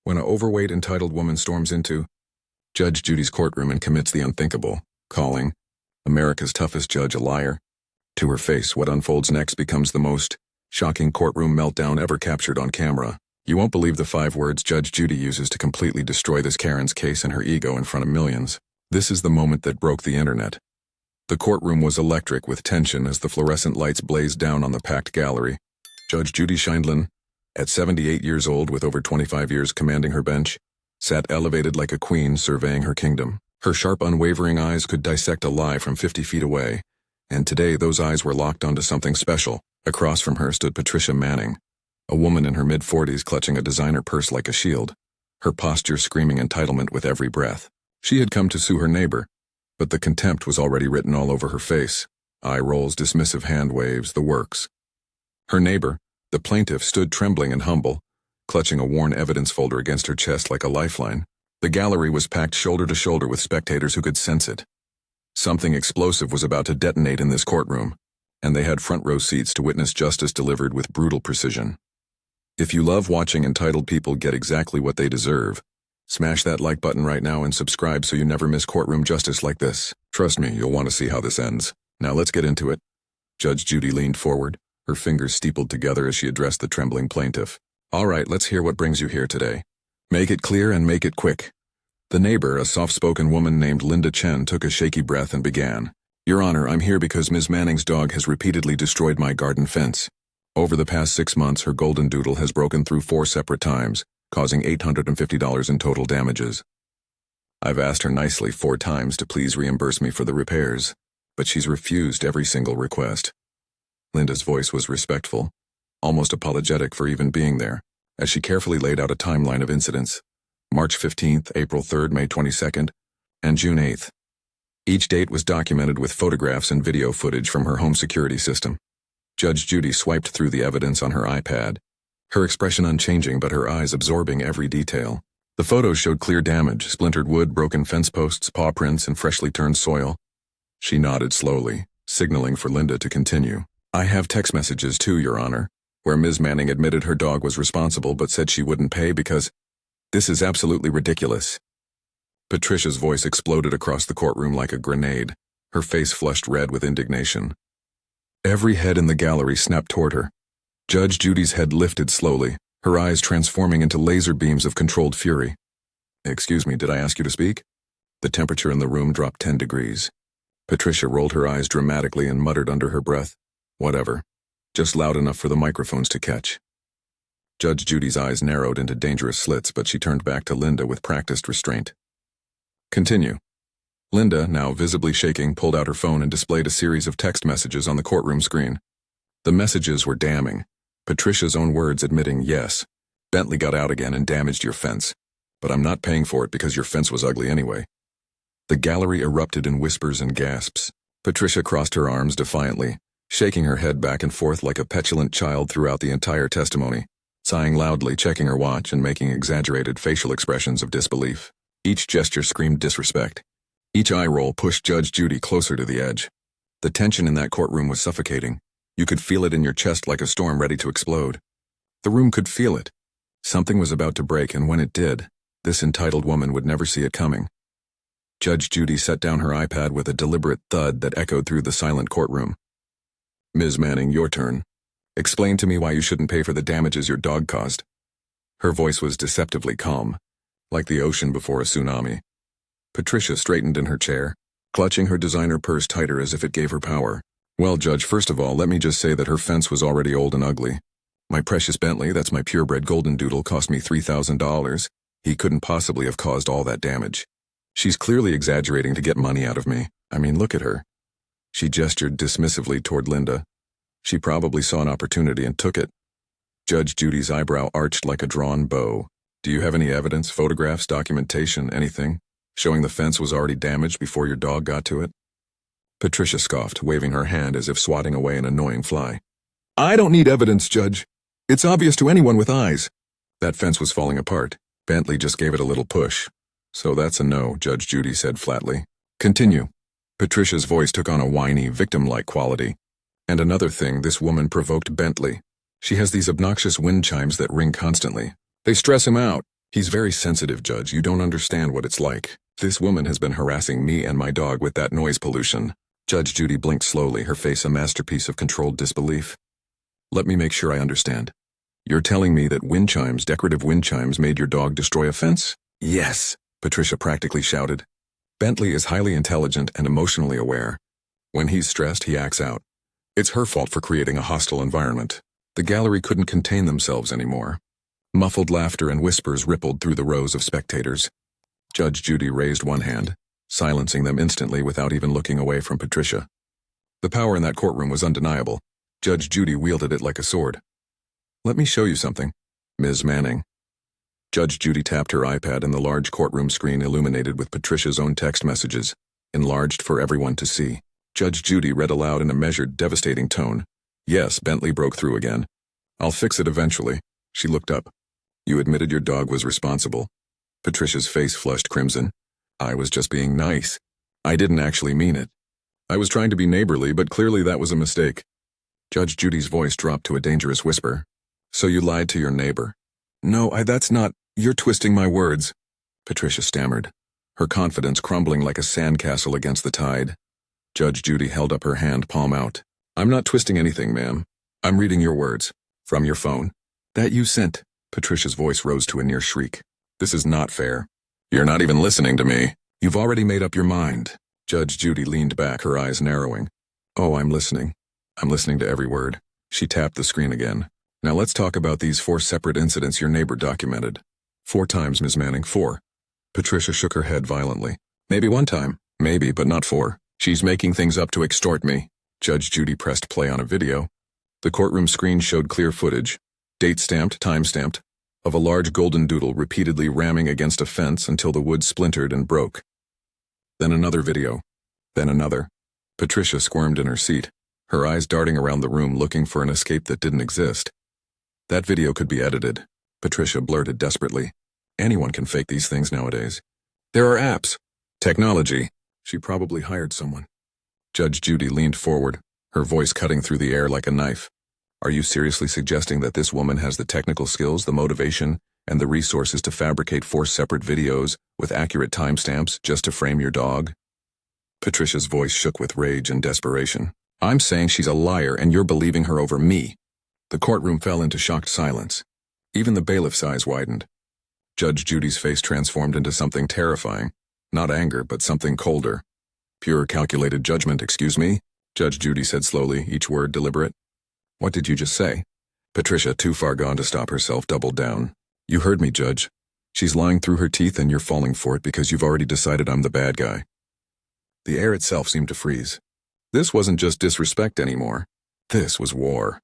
when an overweight, entitled woman storms into Judge Judy's courtroom and commits the unthinkable, calling America's toughest judge a liar. To her face, what unfolds next becomes the most shocking courtroom meltdown ever captured on camera. You won't believe the 5 words Judge Judy uses to completely destroy this Karen's case and her ego in front of millions. This is the moment that broke the internet. The courtroom was electric with tension as the fluorescent lights blazed down on the packed gallery. Judge Judy Final, at 78 years old with over 25 years commanding her bench, sat elevated like a queen surveying her kingdom. Her sharp, unwavering eyes could dissect a lie from 50 feet away, and today those eyes were locked onto something special. Across from her stood Patricia Manning, a woman in her mid-40s clutching a designer purse like a shield, her posture screaming entitlement with every breath. She had come to sue her neighbor, but the contempt was already written all over her face. Eye rolls, dismissive hand waves, the works. Her neighbor, the plaintiff, stood trembling and humble, clutching a worn evidence folder against her chest like a lifeline. The gallery was packed shoulder to shoulder with spectators who could sense it. Something explosive was about to detonate in this courtroom, and they had front row seats to witness justice delivered with brutal precision. If you love watching entitled people get exactly what they deserve, smash that like button right now and subscribe so you never miss courtroom justice like this. Trust me, you'll want to see how this ends. Now let's get into it. Judge Judy leaned forward, her fingers steepled together as she addressed the trembling plaintiff. All right, let's hear what brings you here today. Make it clear and make it quick. The neighbor, a soft-spoken woman named Linda Chen, took a shaky breath and began. Your Honor, I'm here because Ms. Manning's dog has repeatedly destroyed my garden fence. Over the past 6 months, her golden doodle has broken through 4 separate times, causing $850 in total damages. I've asked her nicely 4 times to please reimburse me for the repairs, but she's refused every single request. Linda's voice was respectful, almost apologetic for even being there, as she carefully laid out a timeline of incidents: March 15th, April 3rd, May 22nd, and June 8th. Each date was documented with photographs and video footage from her home security system. Judge Judy swiped through the evidence on her iPad, her expression unchanging but her eyes absorbing every detail. The photos showed clear damage: splintered wood, broken fence posts, paw prints, and freshly turned soil. She nodded slowly, signaling for Linda to continue. I have text messages too, Your Honor, where Ms. Manning admitted her dog was responsible but said she wouldn't pay because this is absolutely ridiculous. Patricia's voice exploded across the courtroom like a grenade, her face flushed red with indignation. Every head in the gallery snapped toward her. Judge Judy's head lifted slowly, her eyes transforming into laser beams of controlled fury. Excuse me, did I ask you to speak? The temperature in the room dropped 10 degrees. Patricia rolled her eyes dramatically and muttered under her breath, whatever, just loud enough for the microphones to catch. Judge Judy's eyes narrowed into dangerous slits, but she turned back to Linda with practiced restraint. Continue. Linda, now visibly shaking, pulled out her phone and displayed a series of text messages on the courtroom screen. The messages were damning. Patricia's own words admitting, yes, Bentley got out again and damaged your fence, but I'm not paying for it because your fence was ugly anyway. The gallery erupted in whispers and gasps. Patricia crossed her arms defiantly, shaking her head back and forth like a petulant child throughout the entire testimony, sighing loudly, checking her watch, and making exaggerated facial expressions of disbelief. Each gesture screamed disrespect. Each eye roll pushed Judge Judy closer to the edge. The tension in that courtroom was suffocating. You could feel it in your chest like a storm ready to explode. The room could feel it. Something was about to break, and when it did, this entitled woman would never see it coming. Judge Judy set down her iPad with a deliberate thud that echoed through the silent courtroom. Ms. Manning, your turn. Explain to me why you shouldn't pay for the damages your dog caused. Her voice was deceptively calm, like the ocean before a tsunami. Patricia straightened in her chair, clutching her designer purse tighter as if it gave her power. Well, Judge, first of all, let me just say that her fence was already old and ugly. My precious Bentley, that's my purebred golden doodle, cost me $3,000. He couldn't possibly have caused all that damage. She's clearly exaggerating to get money out of me. I mean, look at her. She gestured dismissively toward Linda. She probably saw an opportunity and took it. Judge Judy's eyebrow arched like a drawn bow. Do you have any evidence, photographs, documentation, anything, showing the fence was already damaged before your dog got to it? Patricia scoffed, waving her hand as if swatting away an annoying fly. I don't need evidence, Judge. It's obvious to anyone with eyes. That fence was falling apart. Bentley just gave it a little push. So that's a no, Judge Judy said flatly. Continue. Patricia's voice took on a whiny, victim-like quality. And another thing, this woman provoked Bentley. She has these obnoxious wind chimes that ring constantly. They stress him out. He's very sensitive, Judge. You don't understand what it's like. This woman has been harassing me and my dog with that noise pollution. Judge Judy blinked slowly, her face a masterpiece of controlled disbelief. Let me make sure I understand. You're telling me that wind chimes, decorative wind chimes, made your dog destroy a fence? Yes, Patricia practically shouted. Bentley is highly intelligent and emotionally aware. When he's stressed, he acts out. It's her fault for creating a hostile environment. The gallery couldn't contain themselves anymore. Muffled laughter and whispers rippled through the rows of spectators. Judge Judy raised one hand, silencing them instantly without even looking away from Patricia. The power in that courtroom was undeniable. Judge Judy wielded it like a sword. Let me show you something, Ms. Manning. Judge Judy tapped her iPad and the large courtroom screen illuminated with Patricia's own text messages, enlarged for everyone to see. Judge Judy read aloud in a measured, devastating tone. Yes, Bentley broke through again. I'll fix it eventually. She looked up. You admitted your dog was responsible. Patricia's face flushed crimson. I was just being nice. I didn't actually mean it. I was trying to be neighborly, but clearly that was a mistake. Judge Judy's voice dropped to a dangerous whisper. So you lied to your neighbor? No, that's not. You're twisting my words. Patricia stammered, her confidence crumbling like a sandcastle against the tide. Judge Judy held up her hand, palm out. I'm not twisting anything, ma'am. I'm reading your words. From your phone. That you sent. Patricia's voice rose to a near shriek. This is not fair. You're not even listening to me. You've already made up your mind. Judge Judy leaned back, her eyes narrowing. Oh, I'm listening. I'm listening to every word. She tapped the screen again. Now let's talk about these 4 separate incidents your neighbor documented. 4 times, Ms. Manning, 4. Patricia shook her head violently. Maybe 1 time. Maybe, but not 4. She's making things up to extort me. Judge Judy pressed play on a video. The courtroom screen showed clear footage, date-stamped, time-stamped, of a large golden doodle repeatedly ramming against a fence until the wood splintered and broke. Then another video. Then another. Patricia squirmed in her seat, her eyes darting around the room looking for an escape that didn't exist. That video could be edited, Patricia blurted desperately. Anyone can fake these things nowadays. There are apps. Technology. She probably hired someone. Judge Judy leaned forward, her voice cutting through the air like a knife. Are you seriously suggesting that this woman has the technical skills, the motivation, and the resources to fabricate 4 separate videos with accurate timestamps just to frame your dog? Patricia's voice shook with rage and desperation. I'm saying she's a liar and you're believing her over me. The courtroom fell into shocked silence. Even the bailiff's eyes widened. Judge Judy's face transformed into something terrifying. Not anger, but something colder. Pure calculated judgment, excuse me, Judge Judy said slowly, each word deliberate. What did you just say? Patricia, too far gone to stop herself, doubled down. You heard me, Judge. She's lying through her teeth and you're falling for it because you've already decided I'm the bad guy. The air itself seemed to freeze. This wasn't just disrespect anymore. This was war.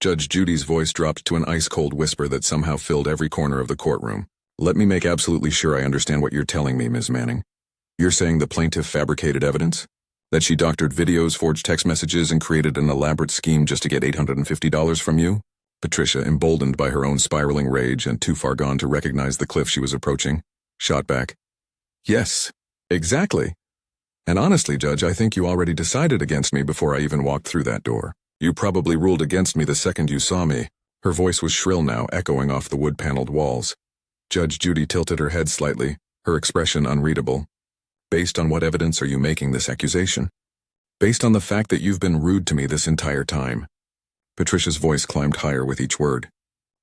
Judge Judy's voice dropped to an ice-cold whisper that somehow filled every corner of the courtroom. Let me make absolutely sure I understand what you're telling me, Ms. Manning. You're saying the plaintiff fabricated evidence? That she doctored videos, forged text messages, and created an elaborate scheme just to get $850 from you? Patricia, emboldened by her own spiraling rage and too far gone to recognize the cliff she was approaching, shot back. Yes, exactly. And honestly, Judge, I think you already decided against me before I even walked through that door. You probably ruled against me the second you saw me. Her voice was shrill now, echoing off the wood-paneled walls. Judge Judy tilted her head slightly, her expression unreadable. Based on what evidence are you making this accusation? Based on the fact that you've been rude to me this entire time. Patricia's voice climbed higher with each word.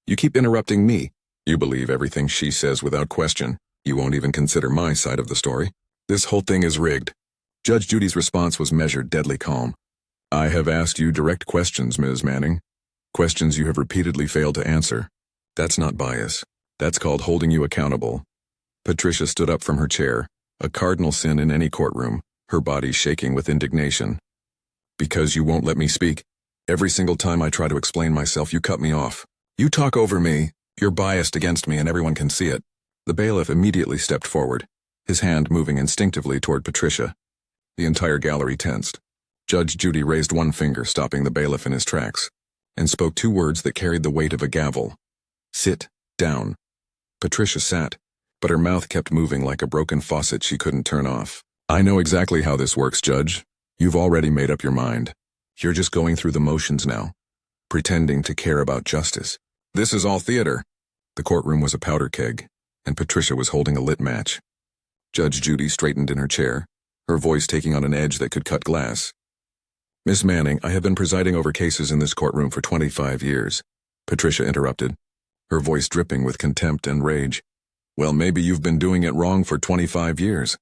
You keep interrupting me. You believe everything she says without question. You won't even consider my side of the story. This whole thing is rigged. Judge Judy's response was measured, deadly calm. I have asked you direct questions, Ms. Manning. Questions you have repeatedly failed to answer. That's not bias. That's called holding you accountable. Patricia stood up from her chair, a cardinal sin in any courtroom, her body shaking with indignation. Because you won't let me speak. Every single time I try to explain myself, you cut me off. You talk over me, you're biased against me, and everyone can see it. The bailiff immediately stepped forward, his hand moving instinctively toward Patricia. The entire gallery tensed. Judge Judy raised one finger, stopping the bailiff in his tracks, and spoke 2 words that carried the weight of a gavel. Sit down. Patricia sat, but her mouth kept moving like a broken faucet she couldn't turn off. I know exactly how this works, Judge. You've already made up your mind. You're just going through the motions now, pretending to care about justice. This is all theater. The courtroom was a powder keg. and Patricia was holding a lit match. Judge Judy straightened in her chair, her voice taking on an edge that could cut glass. "Miss Manning, I have been presiding over cases in this courtroom for 25 years," Patricia interrupted, her voice dripping with contempt and rage. "Well, maybe you've been doing it wrong for 25 years.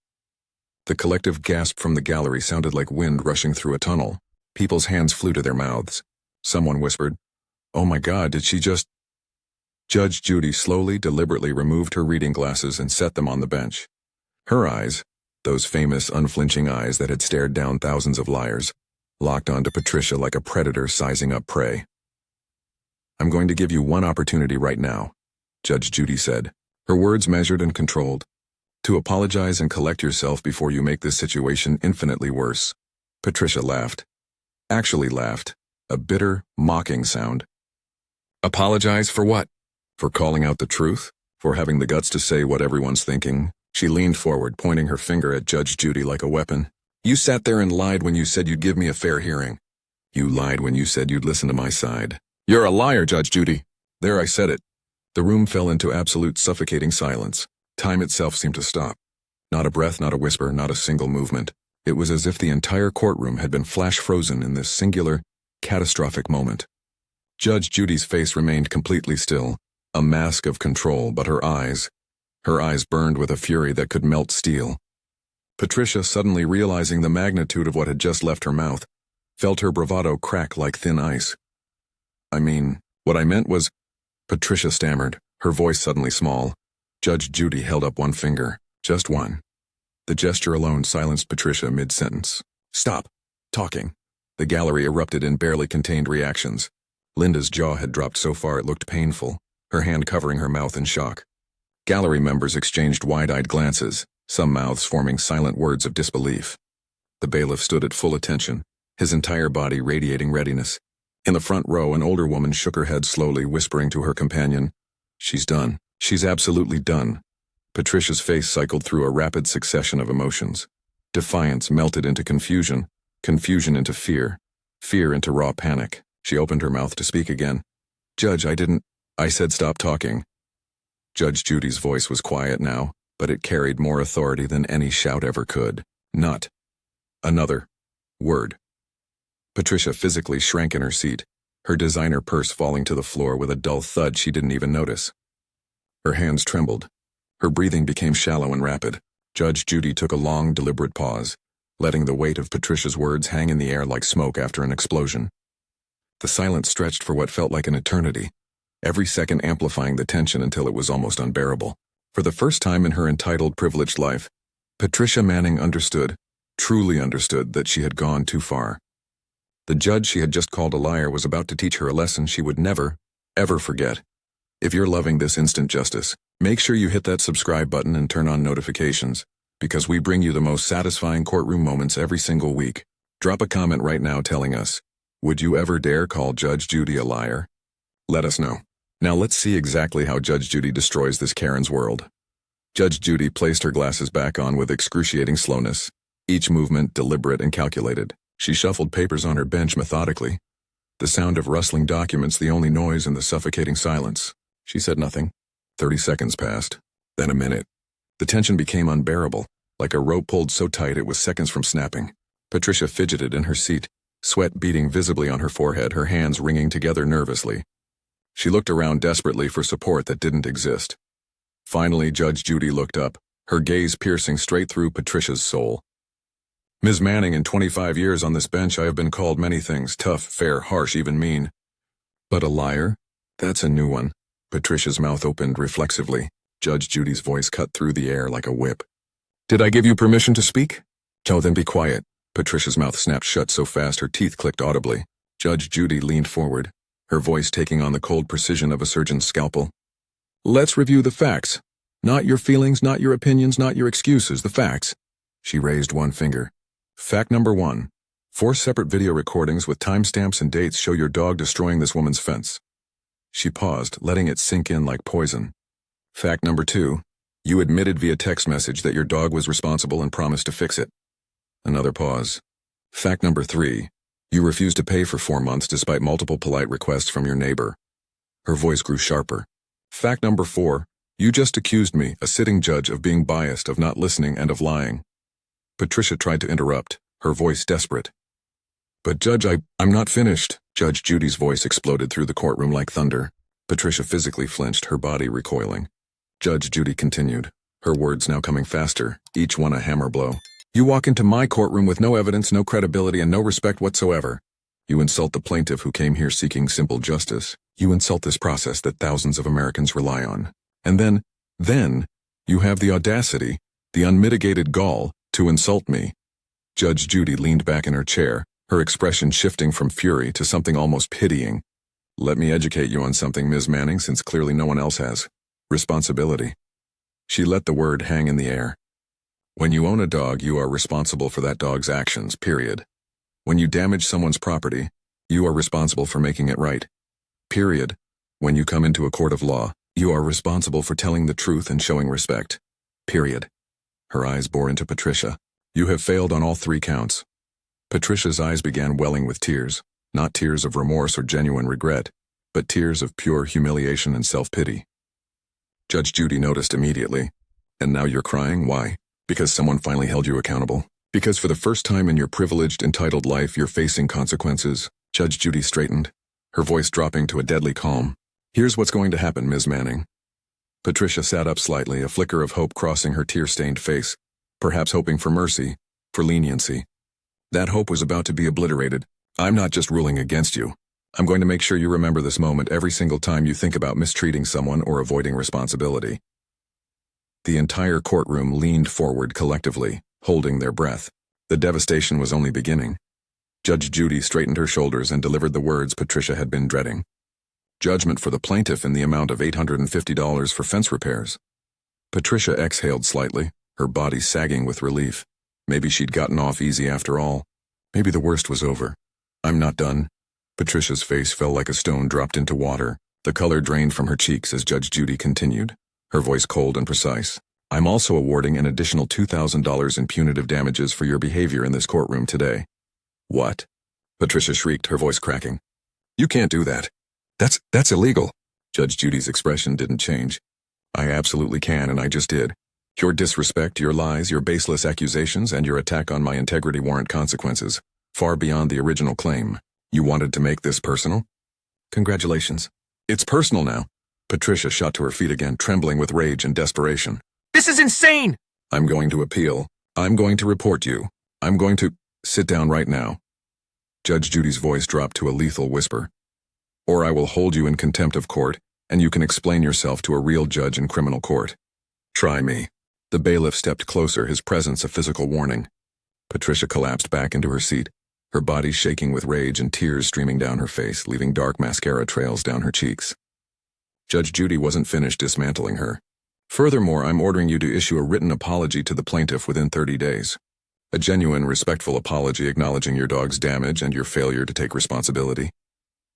The collective gasp from the gallery sounded like wind rushing through a tunnel. People's hands flew to their mouths. Someone whispered, "Oh my God, did she just—" Judge Judy slowly, deliberately removed her reading glasses and set them on the bench. Her eyes, those famous, unflinching eyes that had stared down thousands of liars, locked onto Patricia like a predator sizing up prey. "I'm going to give you one opportunity right now," Judge Judy said, her words measured and controlled, "to apologize and collect yourself before you make this situation infinitely worse." Patricia laughed. Actually laughed, a bitter, mocking sound. "Apologize for what? For calling out the truth? For having the guts to say what everyone's thinking?" She leaned forward, pointing her finger at Judge Judy like a weapon. "You sat there and lied when you said you'd give me a fair hearing. You lied when you said you'd listen to my side. You're a liar, Judge Judy." There, I said it. The room fell into absolute suffocating silence. Time itself seemed to stop. Not a breath, not a whisper, not a single movement. It was as if the entire courtroom had been flash frozen in this singular, catastrophic moment. Judge Judy's face remained completely still, a mask of control, but her eyes burned with a fury that could melt steel. Patricia, suddenly realizing the magnitude of what had just left her mouth, felt her bravado crack like thin ice. What I meant was—" Patricia stammered, her voice suddenly small. Judge Judy held up one finger, just one. The gesture alone silenced Patricia mid-sentence. "Stop talking." The gallery erupted in barely contained reactions. Linda's jaw had dropped so far it looked painful, her hand covering her mouth in shock. Gallery members exchanged wide-eyed glances, some mouths forming silent words of disbelief. The bailiff stood at full attention, his entire body radiating readiness. In the front row, an older woman shook her head slowly, whispering to her companion, "She's done. She's absolutely done." Patricia's face cycled through a rapid succession of emotions. Defiance melted into confusion, confusion into fear, fear into raw panic. She opened her mouth to speak again. "Judge, I said stop talking." Judge Judy's voice was quiet now, but it carried more authority than any shout ever could. "Not another word." Patricia physically shrank in her seat, her designer purse falling to the floor with a dull thud she didn't even notice. Her hands trembled. Her breathing became shallow and rapid. Judge Judy took a long, deliberate pause, letting the weight of Patricia's words hang in the air like smoke after an explosion. The silence stretched for what felt like an eternity, every second amplifying the tension until it was almost unbearable. For the first time in her entitled, privileged life, Patricia Manning understood, truly understood, that she had gone too far. The judge she had just called a liar was about to teach her a lesson she would never, ever forget. If you're loving this instant justice, make sure you hit that subscribe button and turn on notifications, because we bring you the most satisfying courtroom moments every single week. Drop a comment right now telling us, would you ever dare call Judge Judy a liar? Let us know. Now let's see exactly how Judge Judy destroys this Karen's world. Judge Judy placed her glasses back on with excruciating slowness, each movement deliberate and calculated. She shuffled papers on her bench methodically, the sound of rustling documents the only noise in the suffocating silence. She said nothing. 30 seconds passed, then a minute. The tension became unbearable, like a rope pulled so tight it was seconds from snapping. Patricia fidgeted in her seat, sweat beading visibly on her forehead, her hands wringing together nervously. She looked around desperately for support that didn't exist. Finally, Judge Judy looked up, her gaze piercing straight through Patricia's soul. "Ms. Manning, in 25 years on this bench I have been called many things, tough, fair, harsh, even mean. But a liar? That's a new one." Patricia's mouth opened reflexively. Judge Judy's voice cut through the air like a whip. "Did I give you permission to speak?" "Oh, then be quiet." Patricia's mouth snapped shut so fast her teeth clicked audibly. Judge Judy leaned forward, her voice taking on the cold precision of a surgeon's scalpel. "Let's review the facts. Not your feelings, not your opinions, not your excuses, the facts." She raised one finger. "Fact number 1. 4 separate video recordings with timestamps and dates show your dog destroying this woman's fence." She paused, letting it sink in like poison. "Fact number 2. You admitted via text message that your dog was responsible and promised to fix it." Another pause. "Fact number 3. You refused to pay for 4 months despite multiple polite requests from your neighbor." Her voice grew sharper. "Fact number 4. You just accused me, a sitting judge, of being biased, of not listening, and of lying. Patricia tried to interrupt, her voice desperate. But Judge, I'm not finished. Judge Judy's voice exploded through the courtroom like thunder. Patricia physically flinched, her body recoiling. Judge Judy continued, her words now coming faster, each one a hammer blow. You walk into my courtroom with no evidence, no credibility, and no respect whatsoever. You insult the plaintiff who came here seeking simple justice. You insult this process that thousands of Americans rely on. And then, you have the audacity, the unmitigated gall, to insult me. Judge Judy leaned back in her chair, her expression shifting from fury to something almost pitying. Let me educate you on something, Ms. Manning, since clearly no one else has. Responsibility. She let the word hang in the air. When you own a dog, you are responsible for that dog's actions, period. When you damage someone's property, you are responsible for making it right. Period. When you come into a court of law, you are responsible for telling the truth and showing respect. Period. Her eyes bore into Patricia. You have failed on all 3 counts. Patricia's eyes began welling with tears, not tears of remorse or genuine regret, but tears of pure humiliation and self-pity. Judge Judy noticed immediately. And now you're crying? Why? Because someone finally held you accountable? Because for the first time in your privileged, entitled life, you're facing consequences? Judge Judy straightened, her voice dropping to a deadly calm. Here's what's going to happen, Ms. Manning. Patricia sat up slightly, a flicker of hope crossing her tear-stained face, perhaps hoping for mercy, for leniency. That hope was about to be obliterated. I'm not just ruling against you. I'm going to make sure you remember this moment every single time you think about mistreating someone or avoiding responsibility. The entire courtroom leaned forward collectively, holding their breath. The devastation was only beginning. Judge Judy straightened her shoulders and delivered the words Patricia had been dreading. Judgment for the plaintiff in the amount of $850 for fence repairs. Patricia exhaled slightly, her body sagging with relief. Maybe she'd gotten off easy after all. Maybe the worst was over. I'm not done. Patricia's face fell like a stone dropped into water. The color drained from her cheeks as Judge Judy continued, her voice cold and precise. I'm also awarding an additional $2,000 in punitive damages for your behavior in this courtroom today. What? Patricia shrieked, her voice cracking. You can't do that. That's illegal. Judge Judy's expression didn't change. I absolutely can, and I just did. Your disrespect, your lies, your baseless accusations, and your attack on my integrity warrant consequences, far beyond the original claim. You wanted to make this personal? Congratulations. It's personal now. Patricia shot to her feet again, trembling with rage and desperation. This is insane! I'm going to appeal. I'm going to report you. I'm going to... Sit down right now. Judge Judy's voice dropped to a lethal whisper. Or I will hold you in contempt of court, and you can explain yourself to a real judge in criminal court. Try me. The bailiff stepped closer, his presence a physical warning. Patricia collapsed back into her seat, her body shaking with rage and tears streaming down her face, leaving dark mascara trails down her cheeks. Judge Judy wasn't finished dismantling her. Furthermore, I'm ordering you to issue a written apology to the plaintiff within 30 days. A genuine, respectful apology acknowledging your dog's damage and your failure to take responsibility.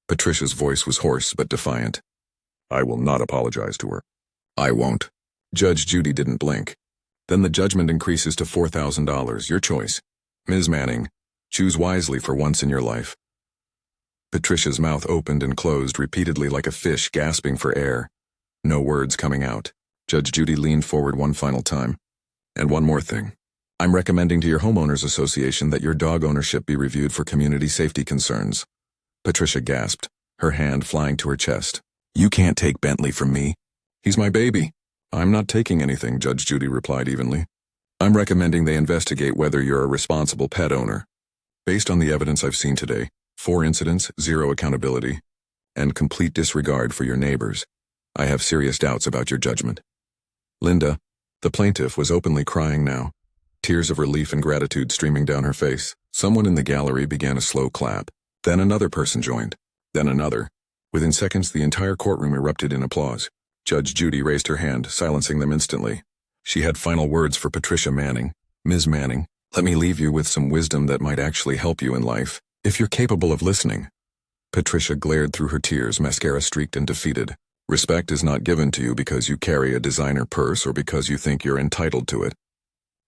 Patricia's voice was hoarse but defiant. I will not apologize to her. I won't. Judge Judy didn't blink. Then the judgment increases to $4,000, your choice. Ms. Manning, choose wisely for once in your life. Patricia's mouth opened and closed repeatedly like a fish gasping for air. No words coming out. Judge Judy leaned forward one final time. And one more thing. I'm recommending to your homeowners association that your dog ownership be reviewed for community safety concerns. Patricia gasped, her hand flying to her chest. You can't take Bentley from me. He's my baby. I'm not taking anything, Judge Judy replied evenly. I'm recommending they investigate whether you're a responsible pet owner. Based on the evidence I've seen today, 4 incidents, 0 accountability, and complete disregard for your neighbors, I have serious doubts about your judgment. Linda, the plaintiff, was openly crying now, tears of relief and gratitude streaming down her face. Someone in the gallery began a slow clap. Then another person joined. Then another. Within seconds, the entire courtroom erupted in applause. Judge Judy raised her hand, silencing them instantly. She had final words for Patricia Manning. Ms. Manning, let me leave you with some wisdom that might actually help you in life, if you're capable of listening. Patricia glared through her tears, mascara streaked and defeated. Respect is not given to you because you carry a designer purse or because you think you're entitled to it.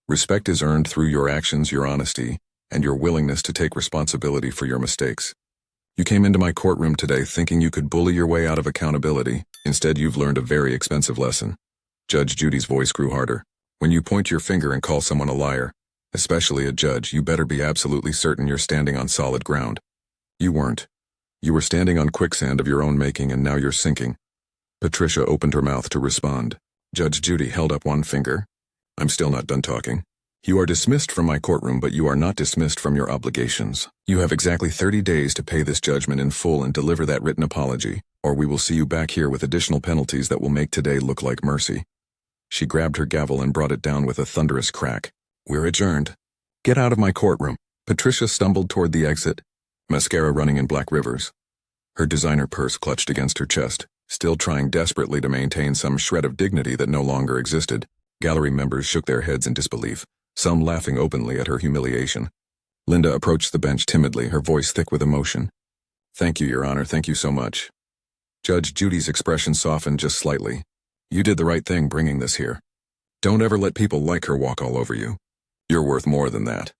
Respect is earned through your actions, your honesty, and your willingness to take responsibility for your mistakes. You came into my courtroom today thinking you could bully your way out of accountability. Instead, you've learned a very expensive lesson. Judge Judy's voice grew harder. When you point your finger and call someone a liar, especially a judge, you better be absolutely certain you're standing on solid ground. You weren't. You were standing on quicksand of your own making, and now you're sinking. Patricia opened her mouth to respond. Judge Judy held up one finger. I'm still not done talking. You are dismissed from my courtroom, but you are not dismissed from your obligations. You have exactly 30 days to pay this judgment in full and deliver that written apology, or we will see you back here with additional penalties that will make today look like mercy. She grabbed her gavel and brought it down with a thunderous crack. We're adjourned. Get out of my courtroom. Patricia stumbled toward the exit, mascara running in black rivers. Her designer purse clutched against her chest, still trying desperately to maintain some shred of dignity that no longer existed. Gallery members shook their heads in disbelief, some laughing openly at her humiliation. Linda approached the bench timidly, her voice thick with emotion. Thank you, Your Honor, thank you so much. Judge Judy's expression softened just slightly. You did the right thing bringing this here. Don't ever let people like her walk all over you. You're worth more than that.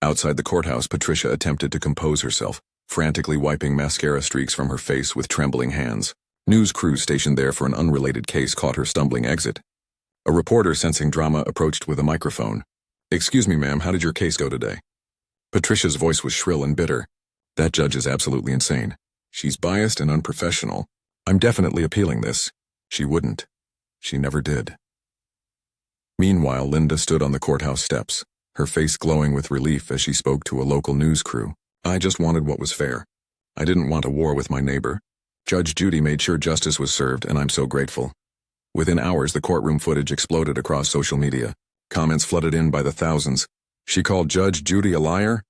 Outside the courthouse, Patricia attempted to compose herself, frantically wiping mascara streaks from her face with trembling hands. News crews stationed there for an unrelated case caught her stumbling exit. A reporter sensing drama approached with a microphone. Excuse me, ma'am, how did your case go today? Patricia's voice was shrill and bitter. That judge is absolutely insane. She's biased and unprofessional. I'm definitely appealing this. She wouldn't. She never did. Meanwhile, Linda stood on the courthouse steps, her face glowing with relief as she spoke to a local news crew. I just wanted what was fair. I didn't want a war with my neighbor. Judge Judy made sure justice was served, and I'm so grateful. Within hours, the courtroom footage exploded across social media. Comments flooded in by the thousands. She called Judge Judy a liar?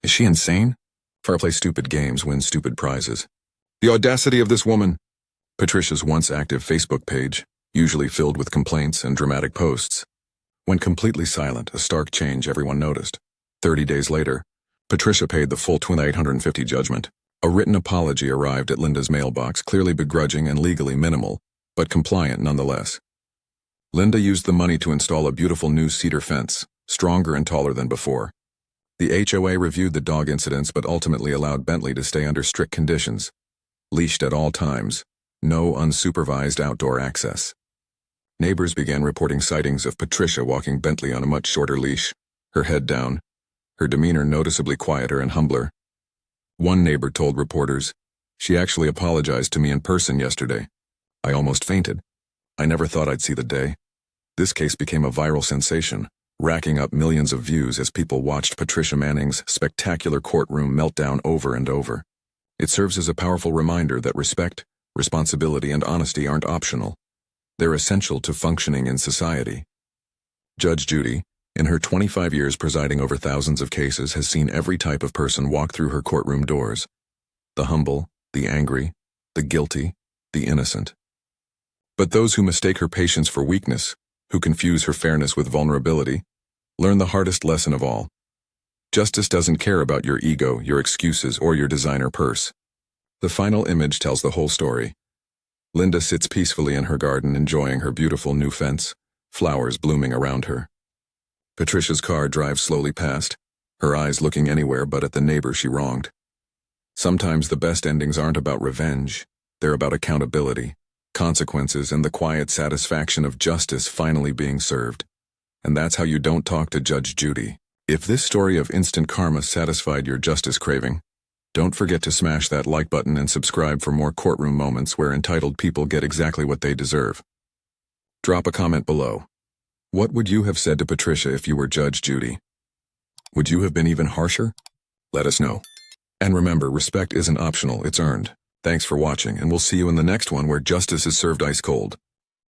Is she insane? Fair play stupid games win stupid prizes. The audacity of this woman! Patricia's once active Facebook page, usually filled with complaints and dramatic posts, went completely silent, a stark change everyone noticed. 30 days later, Patricia paid the full $2,850 judgment. A written apology arrived at Linda's mailbox, clearly begrudging and legally minimal, but compliant nonetheless. Linda used the money to install a beautiful new cedar fence, stronger and taller than before. The HOA reviewed the dog incidents but ultimately allowed Bentley to stay under strict conditions. Leashed at all times, no unsupervised outdoor access. Neighbors began reporting sightings of Patricia walking Bentley on a much shorter leash, her head down, her demeanor noticeably quieter and humbler. One neighbor told reporters, "She actually apologized to me in person yesterday. I almost fainted. I never thought I'd see the day." This case became a viral sensation, racking up millions of views as people watched Patricia Manning's spectacular courtroom meltdown over and over. It serves as a powerful reminder that respect, responsibility, and honesty aren't optional. They're essential to functioning in society. Judge Judy, in her 25 years presiding over thousands of cases, has seen every type of person walk through her courtroom doors. The humble, the angry, the guilty, the innocent. But those who mistake her patience for weakness, who confuse her fairness with vulnerability, learn the hardest lesson of all. Justice doesn't care about your ego, your excuses, or your designer purse. The final image tells the whole story. Linda sits peacefully in her garden enjoying her beautiful new fence, flowers blooming around her. Patricia's car drives slowly past, her eyes looking anywhere but at the neighbor she wronged. Sometimes the best endings aren't about revenge, they're about accountability, consequences, and the quiet satisfaction of justice finally being served. And that's how you don't talk to Judge Judy. If this story of instant karma satisfied your justice craving, don't forget to smash that like button and subscribe for more courtroom moments where entitled people get exactly what they deserve. Drop a comment below. What would you have said to Patricia if you were Judge Judy? Would you have been even harsher? Let us know. And remember, respect isn't optional, it's earned. Thanks for watching, and we'll see you in the next one where justice is served ice cold.